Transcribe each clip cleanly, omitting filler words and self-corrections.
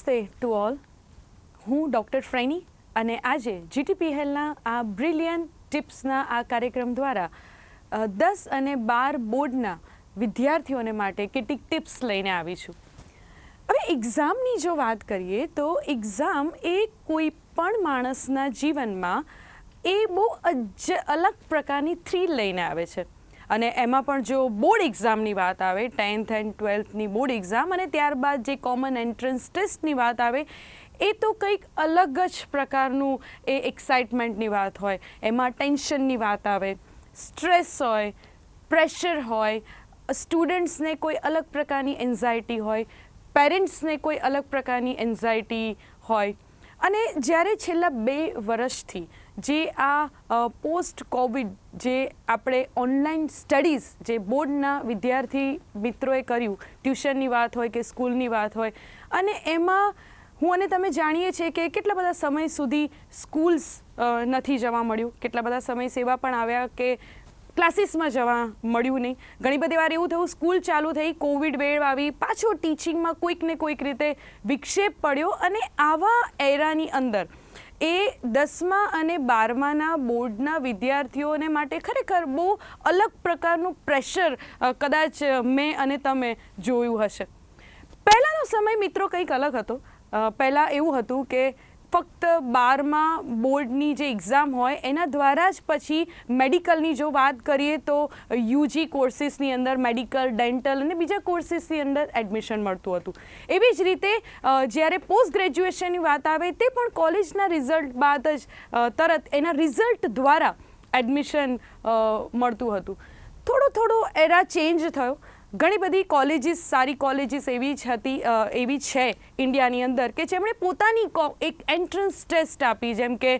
નમસ્તે to all. હું doctor ફ્રેની અને આજે જીટીપીએલના આ બ્રિલિયન્ટ ટિપ્સના આ કાર્યક્રમ દ્વારા 10 અને 12 બોર્ડના વિદ્યાર્થીઓને માટે કેટલીક ટિપ્સ લઈને આવી છું. હવે એક્ઝામની જો વાત કરીએ તો એક્ઝામ એ કોઈ પણ માણસના જીવનમાં એ બહુ અલગ પ્રકારની થ્રીલ લઈને આવે છે. અને એમાં પણ જો બોર્ડ એક્ઝામની વાત આવે, 10th એન્ડ 12thની બોર્ડ એક્ઝામ અને ત્યારબાદ જે કોમન એન્ટ્રન્સ ટેસ્ટની વાત આવે, એ તો કંઈક અલગ જ પ્રકારનું એ એક્સાઇટમેન્ટની વાત હોય. એમાં ટેન્શનની વાત આવે, સ્ટ્રેસ હોય, પ્રેશર હોય, સ્ટુડન્ટ્સને કોઈ અલગ પ્રકારની એન્ઝાયટી હોય, પેરેન્ટ્સને કોઈ અલગ પ્રકારની એન્ઝાયટી હોય. અને જ્યારે છેલ્લા 2 વર્ષથી જે આ પોસ્ટ કોવિડ જે આપણે ઓનલાઈન સ્ટડીઝ જે બોર્ડના વિદ્યાર્થી મિત્રોએ કર્યું, ટ્યુશનની વાત હોય કે સ્કૂલની વાત હોય, અને એમાં હું અને તમે જાણીએ છીએ કે કેટલા બધા સમય સુધી સ્કૂલ્સ નથી જવા મળ્યું, કેટલા બધા સમય સેવા પણ આવ્યા કે ક્લાસીસમાં જવા મળ્યું નહીં. ઘણી બધી વાર એવું થયું સ્કૂલ ચાલુ થઈ, કોવિડ વેવ આવી, પાછો ટીચિંગમાં કોઈક ને કોઈક રીતે વિક્ષેપ પડ્યો. અને આવા એરાની અંદર એ 10મા અને 12માના બોર્ડના વિદ્યાર્થીઓને માટે ખરેખર બહુ અલગ પ્રકારનું પ્રેશર કદાચ મેં અને તમે જોયું હશે. પહેલાંનો સમય મિત્રો કંઈક અલગ હતો. પહેલાં એવું હતું કે ફક્ત 12મા બોર્ડની જે એક્ઝામ હોય એના દ્વારા જ પછી મેડિકલની જો વાત કરીએ તો યુજી કોર્સિસની અંદર મેડિકલ, ડેન્ટલ અને બીજા કોર્સિસની અંદર એડમિશન મળતું હતું. એવી જ રીતે જ્યારે પોસ્ટ ગ્રેજ્યુએશનની વાત આવે તે પણ કોલેજના રિઝલ્ટ બાદ જ તરત એના રિઝલ્ટ દ્વારા એડમિશન મળતું હતું. થોડો એરા ચેન્જ થયો. ઘણી બધી કોલેજીસ, સારી કોલેજીસ એવી જ હતી, એવી છે ઇન્ડિયાની અંદર કે જેમણે પોતાની એક એન્ટ્રન્સ ટેસ્ટ આપી, જેમ કે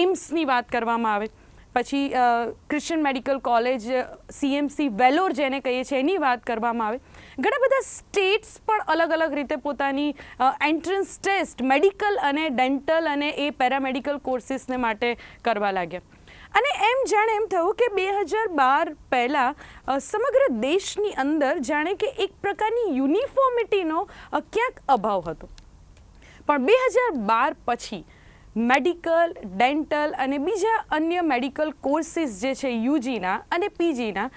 એમ્સની વાત કરવામાં આવે, પછી Christian medical college, CMC valour જેને કહીએ છીએ એની વાત કરવામાં આવે. ઘણા બધા સ્ટેટ્સ પણ અલગ અલગ રીતે પોતાની એન્ટ્રન્સ ટેસ્ટ મેડિકલ અને ડેન્ટલ અને એ પેરામેડિકલ કોર્સિસને માટે કરવા લાગ્યા. અને એમ જાણે એમ થયું કે 2012 પહેલાં સમગ્ર દેશની અંદર જાણે કે એક પ્રકારની યુનિફોર્મિટીનો ક્યાંક અભાવ હતો. પણ 2012 પછી મેડિકલ, ડેન્ટલ અને બીજા અન્ય મેડિકલ કોર્સિસ જે છે યુજીના અને પીજીના,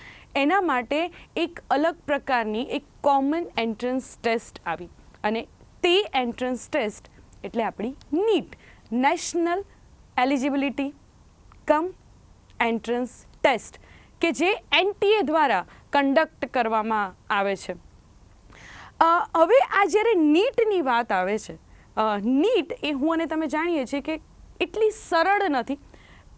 એના માટે એક અલગ પ્રકારની એક કોમન એન્ટ્રન્સ ટેસ્ટ આવી. અને તે એન્ટ્રન્સ ટેસ્ટ એટલે આપણી NEET, national eligibility cum entrance test, કે જે NTA દ્વારા કન્ડક્ટ કરવામાં આવે છે. હવે આ જ્યારે નીટની વાત આવે છે, નીટ એ હું અને તમે જાણીએ છીએ કે એટલી સરળ નથી,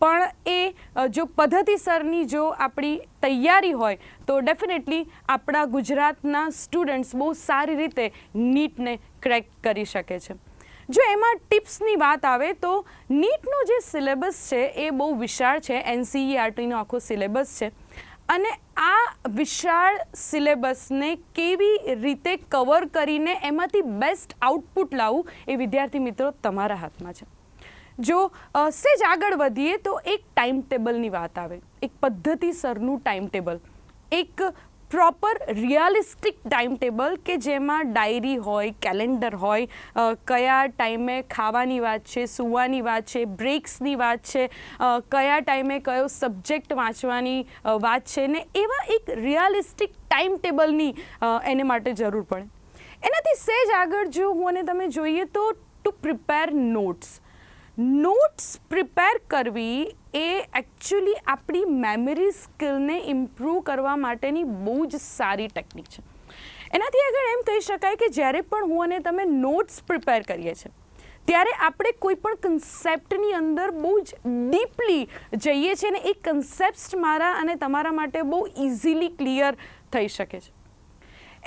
પણ એ જો પદ્ધતિસરની જો આપણી તૈયારી હોય તો ડેફિનેટલી આપણા ગુજરાતના સ્ટુડન્ટ્સ બહુ સારી રીતે નીટને ક્રેક કરી શકે છે. જો એમાં ટિપ્સની વાત આવે તો નીટનો જે સિલેબસ છે એ બહુ વિશાળ છે. NCERTનો આખો સિલેબસ છે. અને આ વિશાળ સિલેબસને કેવી રીતે કવર કરીને એમાંથી બેસ્ટ આઉટપુટ લાવવું એ વિદ્યાર્થી મિત્રો તમારા હાથમાં છે. જો સેજ આગળ વધીએ તો એક ટાઈમ ટેબલની વાત આવે, એક પદ્ધતિસરનું ટાઈમ ટેબલ, એક પ્રોપર રિયાલિસ્ટિક ટાઈમ ટેબલ કે જેમાં ડાયરી હોય, કેલેન્ડર હોય, કયા ટાઈમે ખાવાની વાત છે, સૂવાની વાત છે, બ્રેક્સની વાત છે, કયા ટાઈમે કયો સબ્જેક્ટ વાંચવાની વાત છે, ને એવા એક રિયાલિસ્ટિક ટાઈમ ટેબલની એને માટે જરૂર પડે. એનાથી સહેજ આગળ જો હું અને તમે જોઈએ તો ટુ પ્રિપેર નોટ્સ પ્રિપેર કરવી એ એકચ્યુઅલી આપણી મેમરી સ્કિલને ઇમ્પ્રૂવ કરવા માટેની બહુ જ સારી ટેકનિક છે. એનાથી આગળ એમ કહી શકાય કે જ્યારે પણ હું અને તમે નોટ્સ પ્રિપેર કરીએ છીએ ત્યારે આપણે કોઈ પણ કન્સેપ્ટની અંદર બહુ જ ડીપલી જઈએ છીએ ને એ કન્સેપ્ટ મારા અને તમારા માટે બહુ ઇઝીલી ક્લિયર થઈ શકે છે.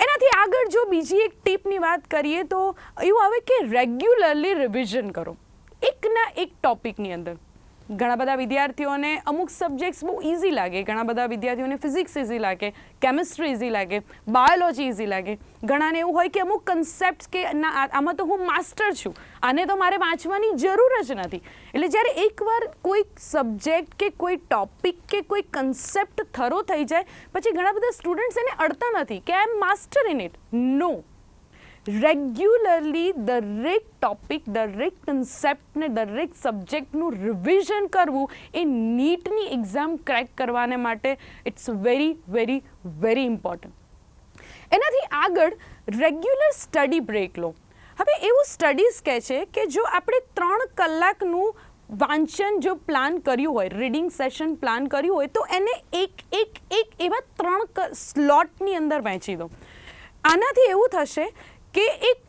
એનાથી આગળ જો બીજી એક ટીપની વાત કરીએ તો એવું આવે કે રેગ્યુલરલી રિવિઝન કરો એકના એક ટોપિકની અંદર. ઘણા બધા વિદ્યાર્થીઓને અમુક સબ્જેક્ટ્સ બહુ ઇઝી લાગે, ઘણા બધા વિદ્યાર્થીઓને ફિઝિક્સ ઇઝી લાગે, કેમિસ્ટ્રી ઇઝી લાગે, બાયોલોજી ઇઝી લાગે. ઘણાને એવું હોય કે અમુક કન્સેપ્ટ કે ના આમાં તો હું માસ્ટર છું, આને તો મારે વાંચવાની જરૂર જ નથી. એટલે જ્યારે એકવાર કોઈ સબ્જેક્ટ કે કોઈ ટોપિક કે કોઈ કન્સેપ્ટ થરો થઈ જાય પછી ઘણા બધા સ્ટુડન્ટ્સ એને અડતા નથી કે I am master in it. No, regularly દરેક ટોપિક, દરેક કન્સેપ્ટને, દરેક સબ્જેક્ટનું રિવિઝન કરવું એ નીટની એક્ઝામ ક્રેક કરવાને માટે it's very very very important. એનાથી આગળ રેગ્યુલર સ્ટડી બ્રેક લો. હવે એવું સ્ટડીઝ કહે છે કે જો આપણે 3 કલાકનું વાંચન જો પ્લાન કર્યું હોય, રીડિંગ સેશન પ્લાન કર્યું હોય, તો એને એક એવા 3 સ્લોટની અંદર વહેંચી દો. આનાથી એવું થશે કે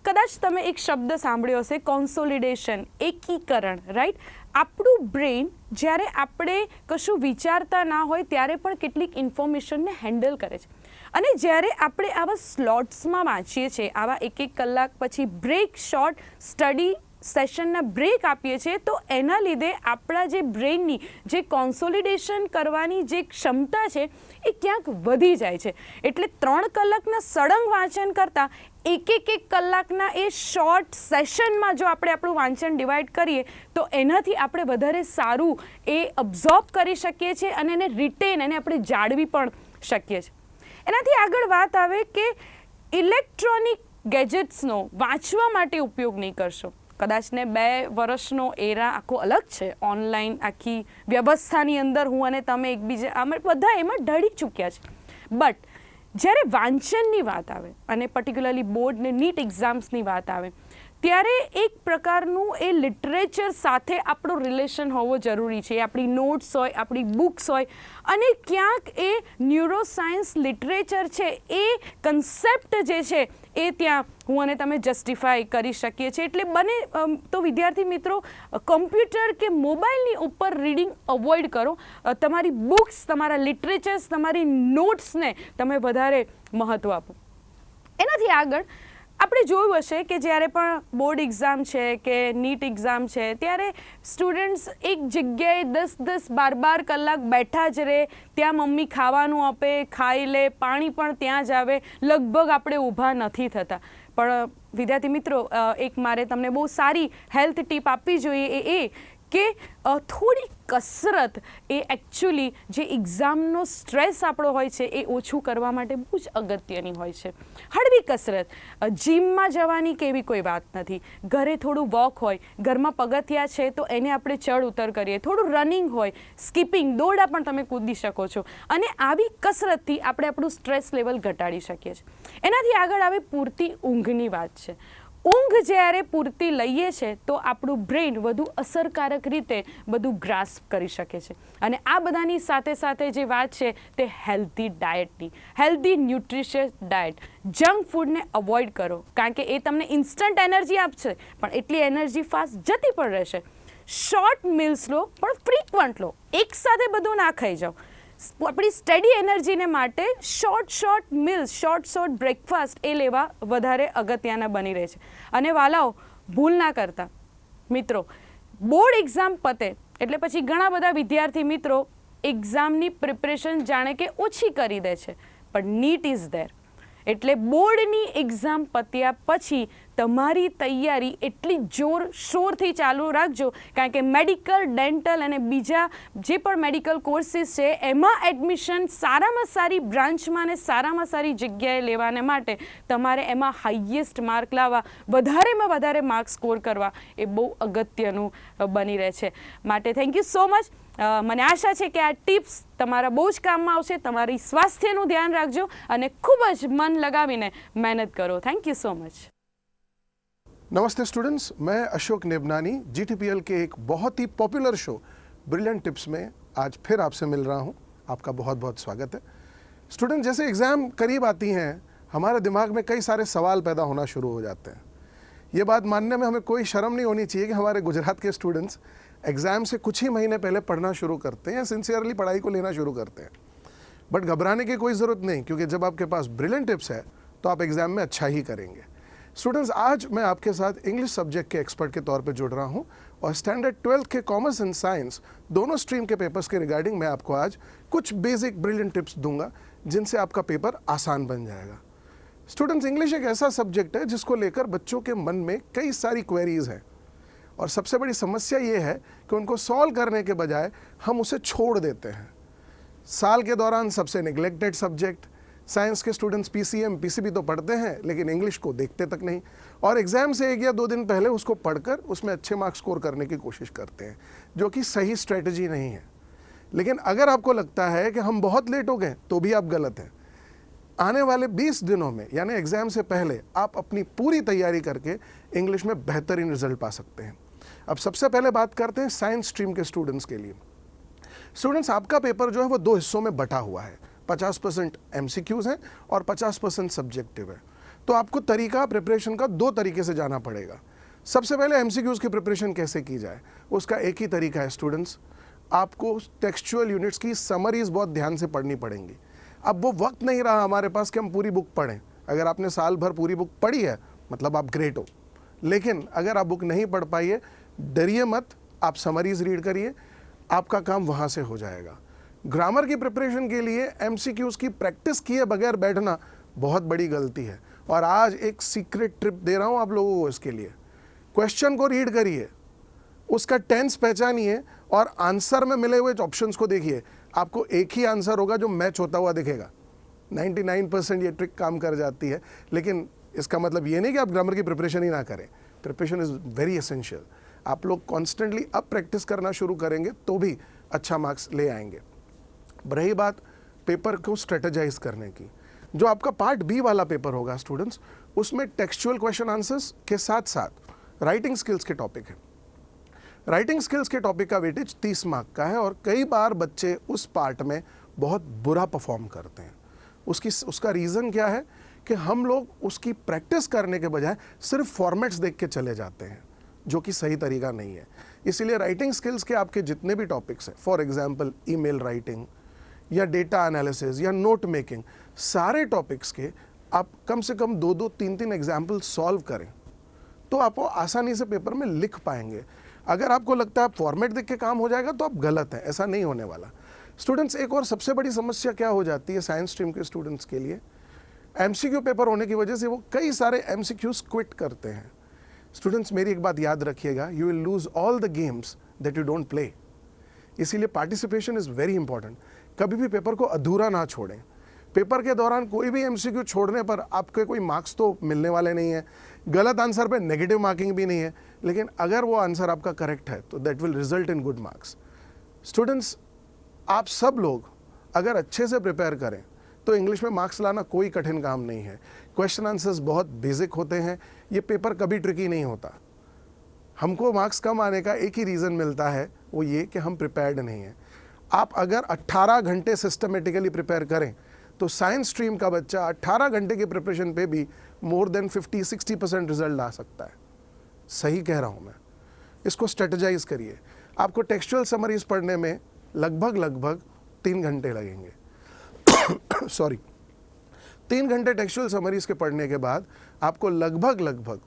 કદાચ તમે એક શબ્દ સાંભળ્યો હશે, કોન્સોલિડેશન, એકીકરણ, રાઈટ? આપણું બ્રેઇન જ્યારે આપણે કશું વિચારતા ના હોય ત્યારે પણ કેટલીક ઇન્ફોર્મેશનને હેન્ડલ કરે છે. અને જ્યારે આપણે આવા સ્લોટ્સમાં વાંચીએ છીએ, આવા 1 કલાક પછી બ્રેક, શોર્ટ સ્ટડી સેશનના બ્રેક આપીએ છીએ, તો એના લીધે આપણા જે બ્રેઇનની જે કોન્સોલિડેશન કરવાની જે ક્ષમતા છે એ ક્યાંક વધી જાય છે. એટલે 3 કલાકના સળંગ વાંચન કરતાં 1 કલાકના એ શોર્ટ સેશનમાં જો આપણે આપણું વાંચન ડિવાઈડ કરીએ તો એનાથી આપણે વધારે સારું એ અબ્ઝોર્બ કરી શકીએ છીએ અને એને રિટેન, એને આપણે જાળવી પણ શકીએ છીએ. એનાથી આગળ વાત આવે કે ઇલેક્ટ્રોનિક ગેજેટ્સનો વાંચવા માટે ઉપયોગ નહીં કરશો. કદાચ ને 2 વર્ષનો એરા આખો અલગ છે, ઓનલાઈન આખી વ્યવસ્થાની અંદર હું અને તમે એકબીજા અમે બધા એમાં ઢળી ચૂક્યા છે. બટ જ્યારે વાંચનની વાત આવે અને પર્ટિક્યુલરલી બોર્ડ ને નીટ એક્ઝામ્સની વાત આવે ત્યારે એક પ્રકારનું એ લિટરેચર સાથે આપણું રિલેશન હોવો જરૂરી છે. આપણી નોટ્સ હોય, આપણી બુક્સ હોય અને ક્યાંક એ ન્યુરોસાયન્સ લિટરેચર છે એ કન્સેપ્ટ જે છે એ ત્યાં હું અને તમે જસ્ટિફાઈ કરી શકીએ છીએ. એટલે બને તો વિદ્યાર્થી મિત્રો કમ્પ્યુટર કે મોબાઈલની ઉપર રીડિંગ અવોઇડ કરો. તમારી બુક્સ, તમારા લિટરેચર્સ, તમારી નોટ્સને તમે વધારે મહત્ત્વ આપો. એનાથી આગળ આપણે જોયું હશે કે જ્યારે પણ બોર્ડ એક્ઝામ છે કે નીટ એક્ઝામ છે ત્યારે સ્ટુડન્ટ્સ એક જગ્યાએ 10-12 કલાક બેઠા જ રહે. ત્યાં મમ્મી ખાવાનું આપે, ખાઈ લે, પાણી પણ ત્યાં જ આવે, લગભગ આપણે ઊભા નથી થતા. પણ વિદ્યાર્થી મિત્રો, એક મારે તમને બહુ સારી હેલ્થ ટીપ આપવી જોઈએ એ કે થોડી કસરત એ એકચ્યુઅલી જે એક્ઝામનો સ્ટ્રેસ આપણો હોય છે એ ઓછું કરવા માટે બહુ જ અગત્યની હોય છે. હળવી કસરત, જીમમાં જવાની કે એવી કોઈ વાત નથી. ઘરે થોડું વોક હોય, ઘરમાં પગથિયા છે તો એને આપણે ચડ ઉતર કરીએ, થોડું રનિંગ હોય, સ્કીપિંગ, દોરડા પણ તમે કૂદી શકો છો. અને આવી કસરતથી આપણે આપણું સ્ટ્રેસ લેવલ ઘટાડી શકીએ છીએ. એનાથી આગળ આવે પૂરતી ઊંઘની વાત છે. ઊંઘ જ્યારે પૂરતી લઈએ છીએ તો આપણું બ્રેઇન વધુ અસરકારક રીતે બધું ગ્રાસ્પ કરી શકે છે. અને આ બધાની સાથે સાથે જે વાત છે તે healthy diet, healthy nutritious diet. Junk ફૂડને અવોઇડ કરો, કારણ કે એ તમને ઇન્સ્ટન્ટ એનર્જી આપશે પણ એટલી એનર્જી ફાસ્ટ જતી પણ રહેશે. શોર્ટ મીલ્સ લો પણ ફ્રીક્વન્ટ લો, એકસાથે બધું ના ખાઈ જાઓ. આપણી સ્ટડી એનર્જીને માટે શોર્ટ મીલ્સ, શોર્ટ બ્રેકફાસ્ટ એ લેવા વધારે અગત્યના બની રહે છે. અને વાલાઓ, ભૂલ ના કરતા મિત્રો, બોર્ડ એક્ઝામ પતે એટલે પછી ઘણા બધા વિદ્યાર્થી મિત્રો એક્ઝામની પ્રિપરેશન જાણે કે ઓછી કરી દે છે. પણ નીટ ઇઝ ધેર. એટલે બોર્ડની એક્ઝામ પત્યા પછી તમારી તૈયારી એટલી જોરશોરથી ચાલુ રાખજો, કારણ કે મેડિકલ, ડેન્ટલ અને બીજા જે પણ મેડિકલ કોર્સીસ છે એમાં એડમિશન સારામાં સારી બ્રાન્ચમાં અને સારામાં સારી જગ્યાએ લેવાને માટે તમારે એમાં હાઈએસ્ટ માર્ક લાવવા, વધારેમાં વધારે માર્ક સ્કોર કરવા એ બહુ અગત્યનું બની રહે છે. માટે થેન્ક યુ સો મચ. મને આશા છે કે આ ટિપ્સ તમારા બહુ જ કામમાં આવશે. તમારી સ્વાસ્થ્યનું ધ્યાન રાખજો અને ખૂબ જ મન लगाविने मेहनत करो. Thank you so much. नमस्ते स्टूडेंट्स, मैं अशोक नेबनानी जीटीपीएल के एक बहुत ही पॉपुलर शो ब्रिलियंट टिप्स में आज फिर आपसे मिल रहा हूं. आपका बहुत बहुत स्वागत है. स्टूडेंट, जैसे एग्ज़ाम करीब आती हैं हमारे दिमाग में कई सारे सवाल पैदा होना शुरू हो जाते हैं. ये बात मानने में हमें कोई शर्म नहीं होनी चाहिए कि हमारे गुजरात के स्टूडेंट्स एग्ज़ाम से कुछ ही महीने पहले पढ़ना शुरू करते हैं या सिंसियरली पढ़ाई को लेना शुरू करते हैं. बट घबराने की कोई ज़रूरत नहीं, क्योंकि जब आपके पास ब्रिलियंट टिप्स है तो आप एग्ज़ाम में अच्छा ही करेंगे. स्टूडेंट्स, आज मैं आपके साथ इंग्लिश सब्जेक्ट के एक्सपर्ट के तौर पे जुड़ रहा हूं और स्टैंडर्ड 12th के कॉमर्स एंड साइंस दोनों स्ट्रीम के पेपर्स के रिगार्डिंग मैं आपको आज कुछ बेसिक ब्रिलियंट टिप्स दूंगा जिनसे आपका पेपर आसान बन जाएगा. स्टूडेंट्स, इंग्लिश एक ऐसा सब्जेक्ट है जिसको लेकर बच्चों के मन में कई सारी क्वेरीज हैं और सबसे बड़ी समस्या ये है कि उनको सॉल्व करने के बजाय हम उसे छोड़ देते हैं. साल के दौरान सबसे निगलेक्टेड सब्जेक्ट, साइंस के स्टूडेंट्स पीसीएम पीसीबी तो पढ़ते हैं लेकिन इंग्लिश को देखते तक नहीं, और एग्ज़ाम से 1 या 2 दिन पहले उसको पढ़कर उसमें अच्छे मार्क्स स्कोर करने की कोशिश करते हैं, जो कि सही स्ट्रेटजी नहीं है। लेकिन अगर आपको लगता है कि हम बहुत लेट हो गए तो भी आप गलत हैं। आने वाले 20 दिनों में यानी एग्ज़ाम से पहले आप अपनी पूरी तैयारी करके इंग्लिश में बेहतरीन रिजल्ट पा सकते हैं। अब सबसे पहले बात करते हैं साइंस स्ट्रीम के स्टूडेंट्स के लिए। स्टूडेंट्स, आपका पेपर जो है वो 2 हिस्सों में बटा हुआ है, 50% MCQs हैं और 50% सब्जेक्टिव है। तो आपको तरीका प्रिपरेशन का 2 तरीके से जाना पड़ेगा। सबसे पहले MCQs की प्रिपरेशन कैसे की जाए, उसका एक ही तरीका है स्टूडेंट्स, आपको टेक्सचुअल यूनिट्स की समरीज बहुत ध्यान से पढ़नी पड़ेंगी। अब वो वक्त नहीं रहा हमारे पास कि हम पूरी बुक पढ़ें। अगर आपने साल भर पूरी बुक पढ़ी है मतलब आप ग्रेट हो, लेकिन अगर आप बुक नहीं पढ़ पाइए, डरिए मत, आप समरीज रीड करिए, आपका काम वहाँ से हो जाएगा। ग्रामर की प्रिपरेशन के लिए MCQs की प्रैक्टिस किए बगैर बैठना बहुत बड़ी गलती है, और आज एक सीक्रेट ट्रिप दे रहा हूँ आप लोगों को इसके लिए। क्वेश्चन को रीड करिए, उसका टेंस पहचानिए और आंसर में मिले हुए ऑप्शंस को देखिए। आपको एक ही आंसर होगा जो मैच होता हुआ दिखेगा। 99% ये ट्रिक काम कर जाती है, लेकिन इसका मतलब ये नहीं कि आप ग्रामर की प्रिपरेशन ही ना करें। Preparation is very essential. आप लोग कॉन्स्टेंटली अब प्रैक्टिस करना शुरू करेंगे तो भी अच्छा मार्क्स ले आएंगे। रही बात पेपर को स्ट्रेटेजाइज करने की, जो आपका पार्ट बी वाला पेपर होगा स्टूडेंट्स, उसमें टेक्सचुअल क्वेश्चन आंसर्स के साथ साथ राइटिंग स्किल्स के टॉपिक है। राइटिंग स्किल्स के टॉपिक का वेटेज 30 मार्क का है, और कई बार बच्चे उस पार्ट में बहुत बुरा परफॉर्म करते हैं। उसका रीज़न क्या है कि हम लोग उसकी प्रैक्टिस करने के बजाय सिर्फ फॉर्मेट्स देख के चले जाते हैं, जो कि सही तरीका नहीं है। इसीलिए राइटिंग स्किल्स के आपके जितने भी टॉपिक्स हैं, फॉर एग्जांपल ईमेल राइटिंग या डेटा एनालिसिस या नोट मेकिंग, सारे टॉपिक्स के आप कम से कम 2-2, 3-3 एग्जाम्पल सॉल्व करें तो आप आसानी से पेपर में लिख पाएंगे। अगर आपको लगता है फॉर्मेट देख के काम हो जाएगा तो आप गलत हैं, ऐसा नहीं होने वाला। स्टूडेंट्स, एक और सबसे बड़ी समस्या क्या हो जाती है साइंस स्ट्रीम के स्टूडेंट्स के लिए, MCQ पेपर होने की वजह से वो कई सारे MCQs क्विट करते हैं। स्टूडेंट्स, मेरी एक बात याद रखिएगा, you will lose all the games that you don't play. इसीलिए पार्टिसिपेशन इज़ वेरी इंपॉर्टेंट। कभी भी पेपर को अधूरा ना छोड़ें। पेपर के दौरान कोई भी MCQ छोड़ने पर आपके कोई मार्क्स तो मिलने वाले नहीं है, गलत आंसर पे नेगेटिव मार्किंग भी नहीं है, लेकिन अगर वो आंसर आपका करेक्ट है तो that will result in good marks. Students, आप सब लोग अगर अच्छे से प्रिपेयर करें तो इंग्लिश में मार्क्स लाना कोई कठिन काम नहीं है। क्वेश्चन आंसर्स बहुत बेसिक होते हैं, ये पेपर कभी ट्रिकी नहीं होता। हमको मार्क्स कम आने का एक ही रीज़न मिलता है, वो ये कि हम प्रिपेयर्ड नहीं हैं। आप अगर 18 घंटे सिस्टमेटिकली प्रिपेयर करें तो साइंस स्ट्रीम का बच्चा 18 घंटे की प्रिपरेशन पे भी मोर देन 50-60% रिजल्ट ला सकता है। सही कह रहा हूँ मैं। इसको स्ट्रेटेजाइज करिए। आपको टेक्सचुअल समरीज पढ़ने में लगभग 3 घंटे लगेंगे सॉरी 3 घंटे टेक्सचुअल समरीज के पढ़ने के बाद आपको लगभग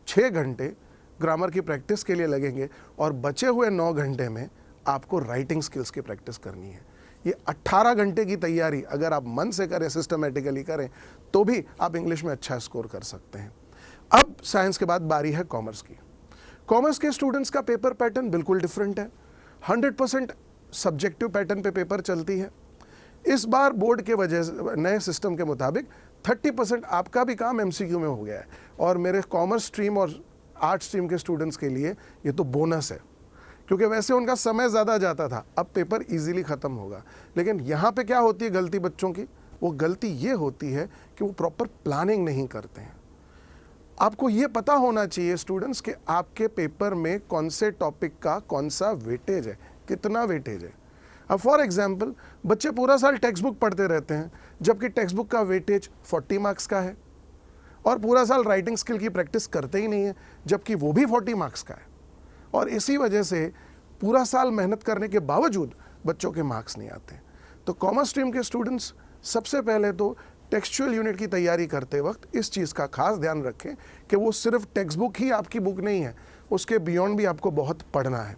6 घंटे ग्रामर की प्रैक्टिस के लिए लगेंगे, और बचे हुए 9 घंटे में आपको राइटिंग स्किल्स की प्रैक्टिस करनी है। ये 18 घंटे की तैयारी अगर आप मन से करें, सिस्टमेटिकली करें, तो भी आप इंग्लिश में अच्छा स्कोर कर सकते हैं। अब साइंस के बाद बारी है कॉमर्स की। कॉमर्स के स्टूडेंट्स का पेपर पैटर्न बिल्कुल डिफरेंट है। 100% सब्जेक्टिव पैटर्न पे पेपर चलती है। इस बार बोर्ड के वजह से नए सिस्टम के मुताबिक 30% आपका भी काम MCQ में हो गया है, और मेरे कॉमर्स स्ट्रीम और आर्ट स्ट्रीम के स्टूडेंट्स के लिए ये तो बोनस है, क्योंकि वैसे उनका समय ज़्यादा जाता था, अब पेपर इजीली ख़त्म होगा। लेकिन यहाँ पे क्या होती है गलती बच्चों की? वो गलती ये होती है कि वो प्रॉपर प्लानिंग नहीं करते हैं। आपको ये पता होना चाहिए स्टूडेंट्स कि आपके पेपर में कौन से टॉपिक का कौन सा वेटेज है, कितना वेटेज है। अब फॉर एग्जांपल, बच्चे पूरा साल टेक्स्ट बुक पढ़ते रहते हैं, जबकि टेक्स्ट बुक का वेटेज 40 मार्क्स का है, और पूरा साल राइटिंग स्किल की प्रैक्टिस करते ही नहीं है, जबकि वो भी 40 मार्क्स का है। और इसी वजह से पूरा साल मेहनत करने के बावजूद बच्चों के मार्क्स नहीं आते। तो कॉमर्स स्ट्रीम के स्टूडेंट्स सबसे पहले तो टेक्सचुअल यूनिट की तैयारी करते वक्त इस चीज़ का खास ध्यान रखें कि वो सिर्फ टेक्स्ट बुक ही आपकी बुक नहीं है, उसके बियॉन्ड भी आपको बहुत पढ़ना है।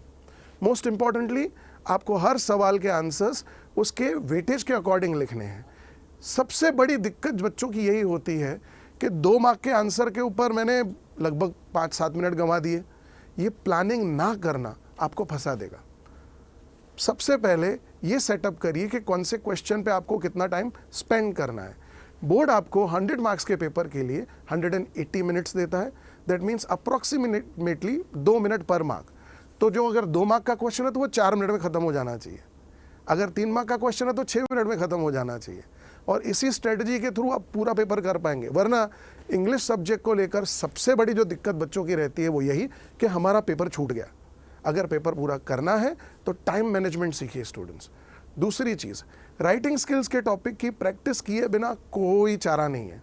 मोस्ट इम्पॉर्टेंटली, आपको हर सवाल के आंसर्स उसके वेटेज के अकॉर्डिंग लिखने हैं। सबसे बड़ी दिक्कत बच्चों की यही होती है कि 2 मार्क के आंसर के ऊपर मैंने लगभग 5-7 मिनट गंवा दिए। ये प्लानिंग ना करना आपको फंसा देगा। सबसे पहले ये सेटअप करिए कि कौन से क्वेश्चन पे आपको कितना टाइम स्पेंड करना है। बोर्ड आपको 100 मार्क्स के पेपर के लिए 180 मिनट्स देता है, दैट मीन्स अप्रॉक्सीमेटली 2 मिनट पर मार्क। तो जो अगर 2 मार्क का क्वेश्चन है तो वो 4 मिनट में ख़त्म हो जाना चाहिए, अगर 3 मार्क का क्वेश्चन है तो 6 मिनट में ख़त्म हो जाना चाहिए, और इसी स्ट्रेटजी के थ्रू आप पूरा पेपर कर पाएंगे। वरना इंग्लिश सब्जेक्ट को लेकर सबसे बड़ी जो दिक्कत बच्चों की रहती है वो यही कि हमारा पेपर छूट गया। अगर पेपर पूरा करना है तो टाइम मैनेजमेंट सीखिए स्टूडेंट्स। दूसरी चीज़, राइटिंग स्किल्स के टॉपिक की प्रैक्टिस किए बिना कोई चारा नहीं है।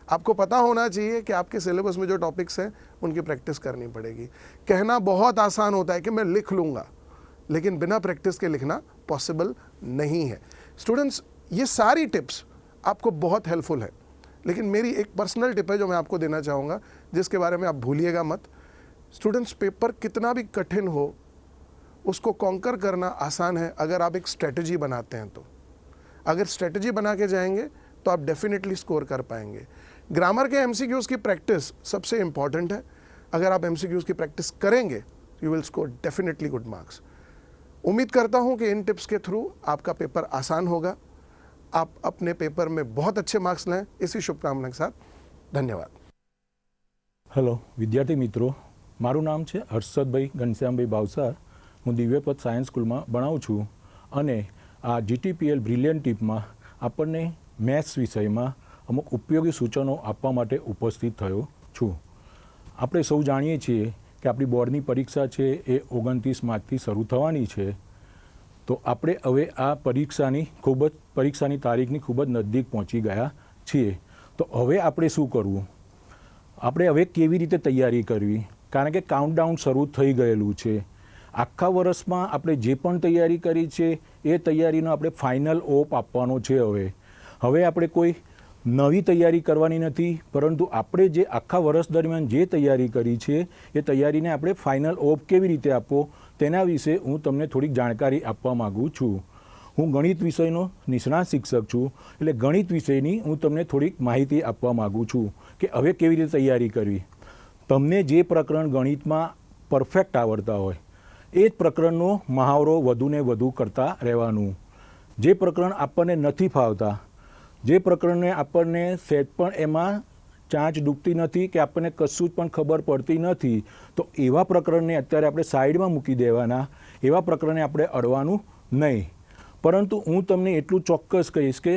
आपको पता होना चाहिए कि आपके सिलेबस में जो टॉपिक्स हैं उनकी प्रैक्टिस करनी पड़ेगी। कहना बहुत आसान होता है कि मैं लिख लूँगा, लेकिन बिना प्रैक्टिस के लिखना पॉसिबल नहीं है। स्टूडेंट्स, ये सारी टिप्स आपको बहुत हेल्पफुल है, लेकिन मेरी एक पर्सनल टिप है जो मैं आपको देना चाहूँगा, जिसके बारे में आप भूलिएगा मत। स्टूडेंट्स, पेपर कितना भी कठिन हो उसको कॉन्कर करना आसान है अगर आप एक स्ट्रेटजी बनाते हैं। तो अगर स्ट्रेटजी बना के जाएंगे तो आप डेफिनेटली स्कोर कर पाएंगे। ग्रामर के एमसीक्यूज़ की प्रैक्टिस सबसे इंपॉर्टेंट है। अगर आप एमसीक्यूज़ की प्रैक्टिस करेंगे you will score definitely good marks. उम्मीद करता हूँ कि इन टिप्स के थ्रू आपका पेपर आसान होगा, आप अपने पेपर में बहुत अच्छे मार्क्स लें। इसी शुभकामना के साथ धन्यवाद। હેલો વિદ્યાર્થી મિત્રો, મારું નામ છે હર્ષદભાઈ ઘનશ્યામભાઈ ભાવસાર. હું દિવ્યપત સાયન્સ સ્કૂલમાં ભણાવું છું અને આ GTPL બ્રિલિયન્ટ ટીપમાં આપણને મેથ્સ વિષયમાં અમુક ઉપયોગી સૂચનો આપવા માટે ઉપસ્થિત થયો છું. આપણે સૌ જાણીએ છીએ કે આપણી બોર્ડની પરીક્ષા છે એ 29 માર્ચથી શરૂ થવાની છે. તો આપણે હવે આ પરીક્ષાની તારીખની ખૂબ જ નજીક પહોંચી ગયા છીએ. તો હવે આપણે શું કરવું, આપણે હવે કેવી રીતે તૈયારી કરવી, કારણ કે કાઉન્ટડાઉન શરૂ થઈ ગયેલું છે. આખા વર્ષમાં આપણે જે પણ તૈયારી કરી છે એ તૈયારીનો આપણે ફાઇનલ ઓપ આપવાનો છે. હવે આપણે કોઈ નવી તૈયારી કરવાની નથી, પરંતુ આપણે જે આખા વર્ષ દરમિયાન જે તૈયારી કરી છે એ તૈયારીને આપણે ફાઇનલ ઓપ કેવી રીતે આપવો તેના વિશે હું તમને થોડીક જાણકારી આપવા માગું છું. હું ગણિત વિષયનો નિષ્ણાત શિક્ષક છું, એટલે ગણિત વિષયની હું તમને થોડીક માહિતી આપવા માગું છું કે હવે કેવી રીતે તૈયારી કરવી. તમને જે પ્રકરણ ગણિતમાં પરફેક્ટ આવડતા હોય એ જ પ્રકરણનો મહાવરો વધુને વધુ કરતા રહેવાનું. જે પ્રકરણ આપણને નથી ફાવતા, જે પ્રકરણને આપણને સેટ પણ એમાં ચાંચ ડૂબતી નથી કે આપણને કશું જ પણ ખબર પડતી નથી, તો એવા પ્રકરણને અત્યારે આપણે સાઈડમાં મૂકી દેવાના. એવા પ્રકરણને આપણે અડવાનું નહીં. પરંતુ હું તમને એટલું ચોક્કસ કહીશ કે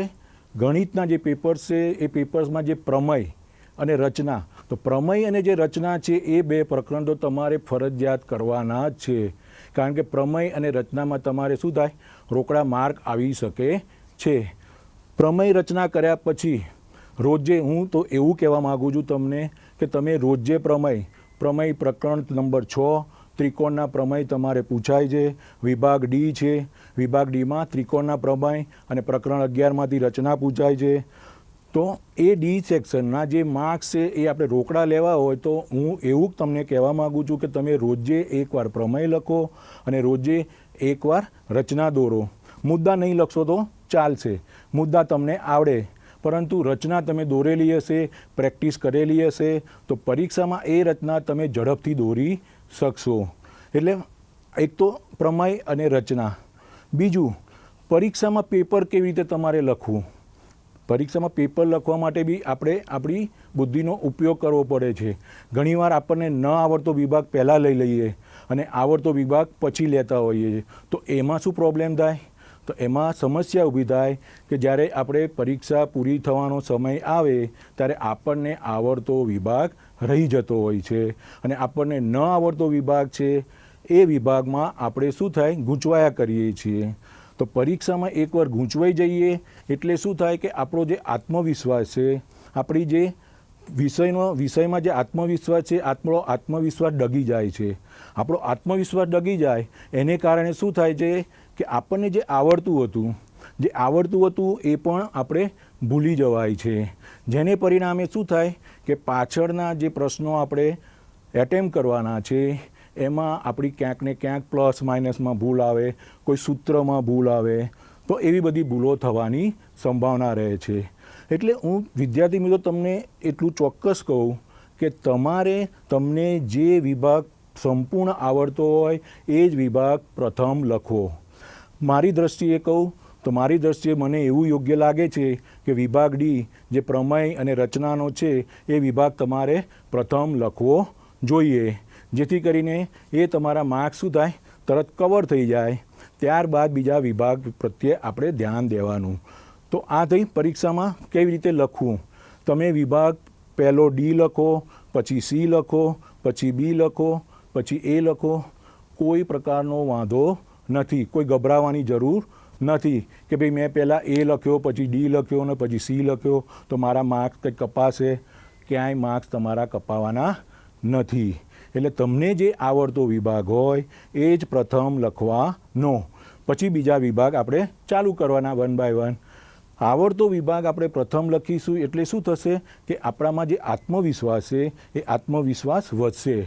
ગણિતના જે પેપર્સ છે એ પેપર્સમાં જે પ્રમેય અને રચના, તો પ્રમેય અને જે રચના છે એ 2 પ્રકરણ તો તમારે ફરજિયાત કરવાના જ છે. કારણ કે પ્રમેય અને રચનામાં તમારે શું થાય, રોકડા માર્ક આવી શકે છે. પ્રમેય રચના કર્યા પછી રોજે, હું તો એવું કહેવા માગું છું તમને કે તમે રોજે પ્રમેય પ્રકરણ નંબર 6 ત્રિકોણના પ્રમેય તમારે પૂછાય છે. વિભાગ ડી છે, વિભાગ ડીમાં ત્રિકોણના પ્રમેય અને પ્રકરણ 11માંથી રચના પૂછાય છે. તો એ ડી સેક્શનના જે માર્ક્સ છે એ આપણે રોકડા લેવા હોય તો હું એવું તમને કહેવા માગું છું કે તમે રોજે એકવાર પ્રમેય લખો અને રોજે એકવાર રચના દોરો. મુદ્દા નહીં લખશો તો ચાલશે, મુદ્દા તમને આવડે, પરંતુ રચના તમે દોરેલી હશે, પ્રેક્ટિસ કરેલી હશે તો પરીક્ષામાં એ રચના તમે ઝડપથી દોરી શકશો. એટલે એક તો પ્રમેય અને રચના. બીજું, પરીક્ષામાં પેપર કેવી રીતે તમારે લખવું. પરીક્ષામાં પેપર લખવા માટે બી આપણે આપણી બુદ્ધિનો ઉપયોગ કરવો પડે છે. ઘણીવાર આપણને ન આવડતો વિભાગ પહેલાં લઈ લઈએ અને આવડતો વિભાગ પછી લેતા હોઈએ છીએ. તો એમાં શું પ્રોબ્લેમ થાય, તો એમાં સમસ્યા ઊભી થાય કે જ્યારે આપણે પરીક્ષા પૂરી થવાનો સમય આવે ત્યારે આપણને આવડતો વિભાગ રહી જતો હોય છે અને આપણને ન આવડતો વિભાગ છે એ વિભાગમાં આપણે શું થાય, ગૂંચવાયા કરીએ છીએ. તો પરીક્ષામાં એકવાર ગૂંચવાઈ જઈએ એટલે શું થાય કે આપણો જે આત્મવિશ્વાસ છે, આપણી જે વિષયમાં જે આત્મવિશ્વાસ છે, આપણો આત્મવિશ્વાસ ડગી જાય છે. આપણો આત્મવિશ્વાસ ડગી જાય એને કારણે શું થાય છે કે આપણને જે આવડતું હતું એ પણ આપણે ભૂલી જવાય છે. જેને પરિણામે શું થાય કે પાછળના જે પ્રશ્નો આપણે એટેમ્પ કરવાના છે એમાં આપણી ક્યાંક ને ક્યાંક પ્લસ માઇનસમાં ભૂલ આવે, કોઈ સૂત્રમાં ભૂલ આવે, તો એવી બધી ભૂલો થવાની સંભાવના રહે છે. એટલે હું વિદ્યાર્થી મિત્રો તમને એટલું ચોક્કસ કહું કે તમને જે વિભાગ સંપૂર્ણ આવડતો હોય એ જ વિભાગ પ્રથમ લખો. મારી દૃષ્ટિએ કહું તો મારી દૃષ્ટિએ મને એવું યોગ્ય લાગે છે કે વિભાગ ડી જે પ્રમેય અને રચનાનો છે એ વિભાગ તમારે પ્રથમ લખવો જોઈએ, જેથી કરીને એ તમારા માર્ક્સ શું થાય, તરત કવર થઈ જાય. ત્યારબાદ બીજા વિભાગ પ્રત્યે આપણે ધ્યાન દેવાનું. તો આ થઈ પરીક્ષામાં કેવી રીતે લખવું. તમે વિભાગ પહેલો ડી લખો, પછી સી લખો, પછી બી લખો, પછી એ લખો, કોઈ પ્રકારનો વાંધો નથી, કોઈ ગભરાવાની જરૂર નથી કે ભાઈ મેં પહેલાં એ લખ્યો, પછી ડી લખ્યો ને પછી સી લખ્યો તો મારા માર્ક્સ કંઈક કપાશે. ક્યાંય માર્ક્સ તમારા કપાવાના નથી. એટલે તમને જે આવડતો વિભાગ હોય એ જ પ્રથમ લખવાનો, પછી બીજા વિભાગ આપણે ચાલુ કરવાના 1 by 1. આવડતો વિભાગ આપણે પ્રથમ લખીશું એટલે શું થશે કે આપણામાં જે આત્મવિશ્વાસ છે એ આત્મવિશ્વાસ વધશે.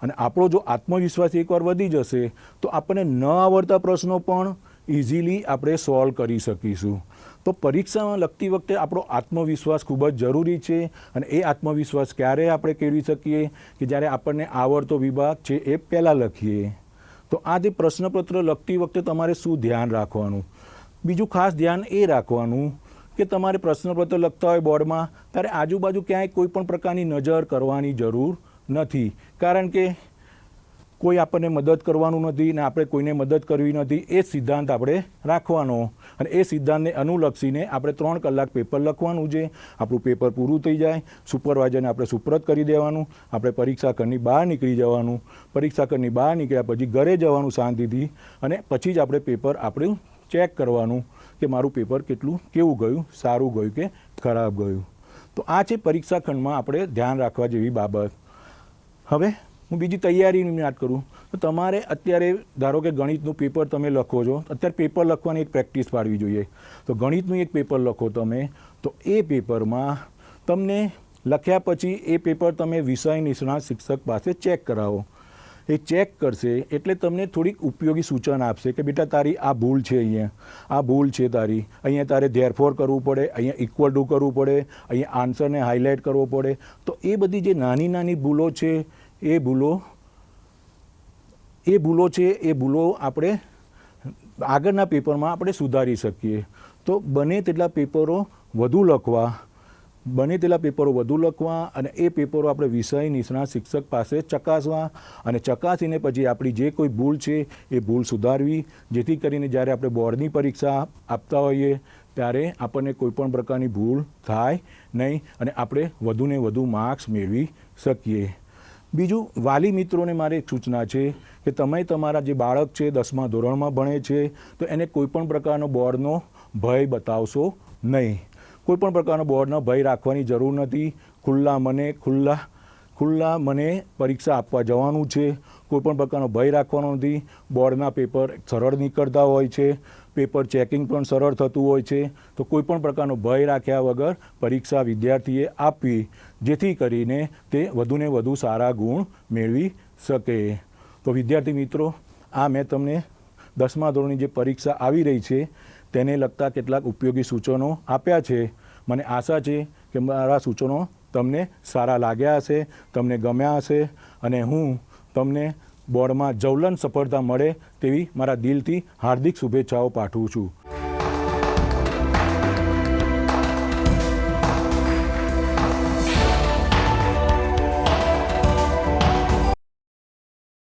અને આપણો જો આત્મવિશ્વાસ એકવાર વધી જશે તો આપણને ન આવડતા પ્રશ્નો પણ ઇઝીલી આપણે સોલ્વ કરી શકીશું. તો પરીક્ષામાં લખતી વખતે આપણો આત્મવિશ્વાસ ખૂબ જ જરૂરી છે. અને એ આત્મવિશ્વાસ ક્યારે આપણે કેળવી શકીએ કે જ્યારે આપણને આવડતો વિભાગ છે એ પહેલાં લખીએ. તો આ જે પ્રશ્નપત્ર લખતી વખતે તમારે શું ધ્યાન રાખવાનું, બીજું ખાસ ધ્યાન એ રાખવાનું કે તમારે પ્રશ્નપત્ર લખતા હોય બોર્ડમાં ત્યારે આજુબાજુ ક્યાંય કોઈ પણ પ્રકારની નજર કરવાની જરૂર નથી. કારણ કે કોઈ આપણને મદદ કરવાનું નથી ને આપણે કોઈને મદદ કરવી નથી. એ સિદ્ધાંત આપણે રાખવાનો અને એ સિદ્ધાંતને અનુલક્ષીને આપણે 3 કલાક પેપર લખવાનું છે. આપણું પેપર પૂરું થઈ જાય, સુપરવાઇઝરને આપણે સુપરત કરી દેવાનું, આપણે પરીક્ષા ઘરની બહાર નીકળી જવાનું. પરીક્ષા ઘરની બહાર નીકળ્યા પછી ઘરે જવાનું શાંતિથી અને પછી જ આપણે પેપર આપણું ચેક કરવાનું કે મારું પેપર કેટલું કેવું ગયું, સારું ગયું કે ખરાબ ગયું. તો આ છે પરીક્ષા ખંડમાં આપણે ધ્યાન રાખવા જેવી બાબત. હવે હું બીજી તૈયારીની વાત કરું તો તમારે અત્યારે ધારો કે ગણિતનું પેપર તમે લખો છો, અત્યારે પેપર લખવાની એક પ્રેક્ટિસ પાડવી જોઈએ. તો ગણિતનું એક પેપર લખો તમે, તો એ પેપરમાં તમને લખ્યા પછી એ પેપર તમે વિષય નિષ્ણાત શિક્ષક પાસે ચેક કરાવો. એ ચેક કરશે એટલે તમને થોડીક ઉપયોગી સૂચન આપશે કે બેટા તારી આ ભૂલ છે, અહીંયા આ ભૂલ છે તારી, અહીંયા તારે ધેરફોર કરવું પડે, અહીંયા ઇક્વલ ટુ કરવું પડે, અહીંયા આન્સરને હાઇલાઇટ કરવો પડે. તો એ બધી જે નાની નાની ભૂલો છે એ ભૂલો આપણે આગળના પેપરમાં આપણે સુધારી શકીએ. તો બને તેટલા પેપરો વધુ લખવા અને એ પેપરો આપણે વિષય નિષ્ણાત શિક્ષક પાસે ચકાસવા અને ચકાસીને પછી આપણી જે કોઈ ભૂલ છે એ ભૂલ સુધારવી, જેથી કરીને જ્યારે આપણે બોર્ડની પરીક્ષા આપતા હોઈએ ત્યારે આપણને કોઈપણ પ્રકારની ભૂલ થાય નહીં અને આપણે વધુને વધુ માર્ક્સ મેળવી શકીએ. બીજું, વાલી મિત્રોને મારે એક સૂચના છે કે તમે તમારા જે બાળક છે 10મા ધોરણમાં ભણે છે તો એને કોઈપણ પ્રકારનો બોર્ડનો ભય બતાવશો નહીં. કોઈપણ પ્રકારનો બોર્ડનો ભય રાખવાની જરૂર નથી. ખુલ્લા મને પરીક્ષા આપવા જવાનું છે. કોઈપણ પ્રકારનો ભય રાખવાનો નથી. બોર્ડના પેપર સરળ નીકળતા હોય છે, પેપર ચેકિંગ પણ સરળ થતું હોય છે. તો કોઈપણ પ્રકારનો ભય રાખ્યા વગર પરીક્ષા વિદ્યાર્થીએ આપવી, જેથી કરીને તે વધુને વધુ સારા ગુણ મેળવી શકે. તો વિદ્યાર્થી મિત્રો, આ મેં તમને 10મા ધોરણની જે પરીક્ષા આવી રહી છે તેને લગતા કેટલાક ઉપયોગી સૂચનો આપ્યા છે. મને આશા છે કે મારા સૂચનો તમને સારા લાગ્યા હશે, તમને ગમ્યા હશે અને હું તમને બોર્ડમાં જવલંત સફળતા મળે તેવી મારા દિલથી હાર્દિક શુભેચ્છાઓ પાઠવું છું.